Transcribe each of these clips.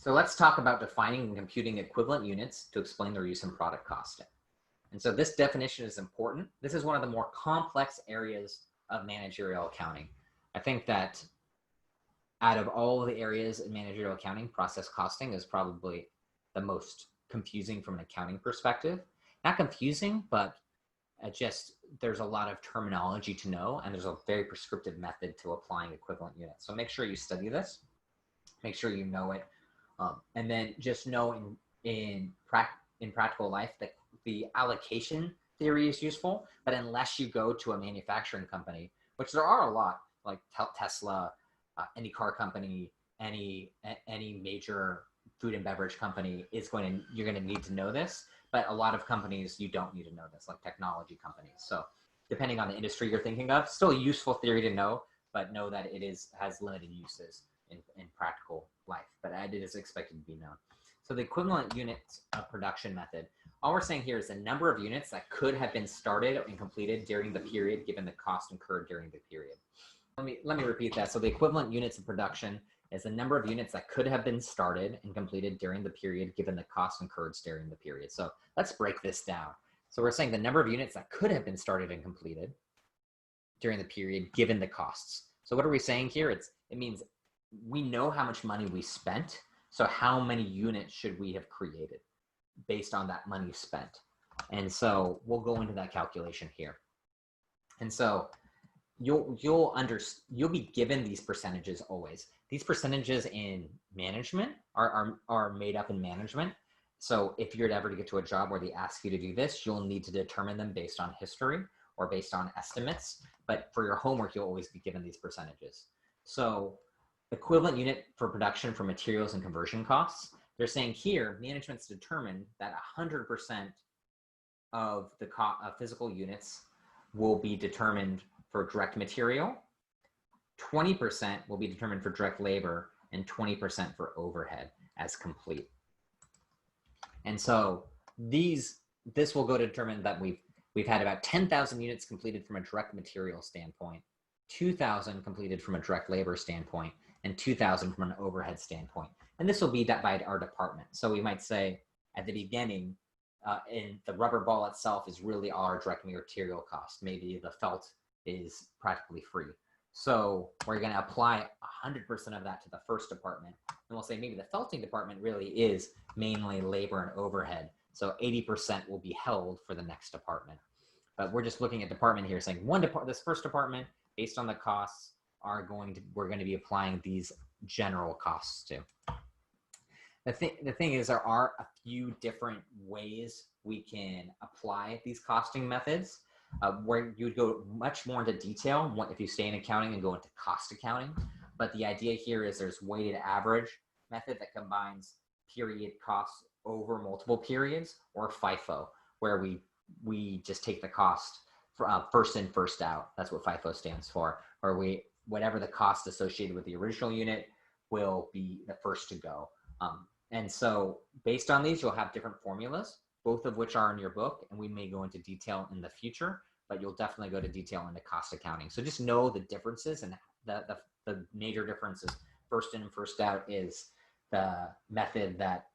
So let's talk about defining and computing equivalent units to explain their use in product costing. And so this definition is important. This is one of the more complex areas of managerial accounting. I think that out of all of the areas in managerial accounting, process costing is probably the most confusing from an accounting perspective. Not confusing, but there's a lot of terminology to know, and there's a very prescriptive method to applying equivalent units. So make sure you study this, make sure you know it, and then just know in practical life that the allocation theory is useful, but unless you go to a manufacturing company, which there are a lot, like Tesla, any car company, any major food and beverage company you're going to need to know this. But a lot of companies, you don't need to know this, like technology companies. So depending on the industry you're thinking of, still a useful theory to know, but know that it has limited uses in practical life, but it is expected to be known. So the equivalent units of production method, all we're saying here is the number of units that could have been started and completed during the period given the cost incurred during the period. Let me repeat that. So the equivalent units of production is the number of units that could have been started and completed during the period given the cost incurred during the period. So let's break this down. So we're saying the number of units that could have been started and completed during the period given the costs. So what are we saying here? It means we know how much money we spent. So how many units should we have created based on that money spent? And so we'll go into that calculation here. And so you'll be given these percentages always. These percentages in management are made up in management. So if you're ever to get to a job where they ask you to do this, you'll need to determine them based on history or based on estimates. But for your homework, you'll always be given these percentages. So equivalent unit for production for materials and conversion costs, they're saying here, management's determined that 100% of the physical units will be determined for direct material, 20% will be determined for direct labor, and 20% for overhead as complete. And so this will go to determine that we've had about 10,000 units completed from a direct material standpoint, 2,000 completed from a direct labor standpoint, and 2,000 from an overhead standpoint. And this will be that by our department. So we might say at the beginning, in the rubber ball itself is really our direct material cost. Maybe the felt is practically free. So we're going to apply 100% of that to the first department. And we'll say maybe the felting department really is mainly labor and overhead. So 80% will be held for the next department. But we're just looking at department here saying this first department, based on the costs, we're going to be applying these general costs to. The thing is, there are a few different ways we can apply these costing methods. Where you would go much more into detail if you stay in accounting and go into cost accounting. But the idea here is there's weighted average method that combines period costs over multiple periods, or FIFO, where we just take the cost for, first in, first out. That's what FIFO stands for, or whatever the cost associated with the original unit will be the first to go. And so based on these, you'll have different formulas, both of which are in your book, and we may go into detail in the future, but you'll definitely go to detail into cost accounting. So just know the differences, and the major differences. First in and first out is the method that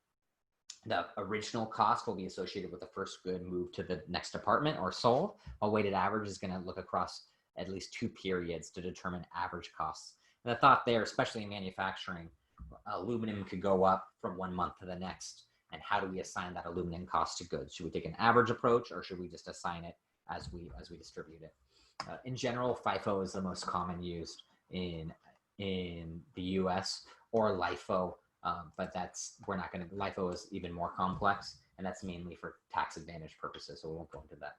the original cost will be associated with the first good moved to the next department or sold, while weighted average is going to look across at least 2 periods to determine average costs. And the thought there, especially in manufacturing, aluminum could go up from one month to the next. And how do we assign that aluminum cost to goods? Should we take an average approach, or should we just assign it as we distribute it? In general, FIFO is the most common used in the US, or LIFO, but LIFO is even more complex, and that's mainly for tax advantage purposes, so we won't go into that.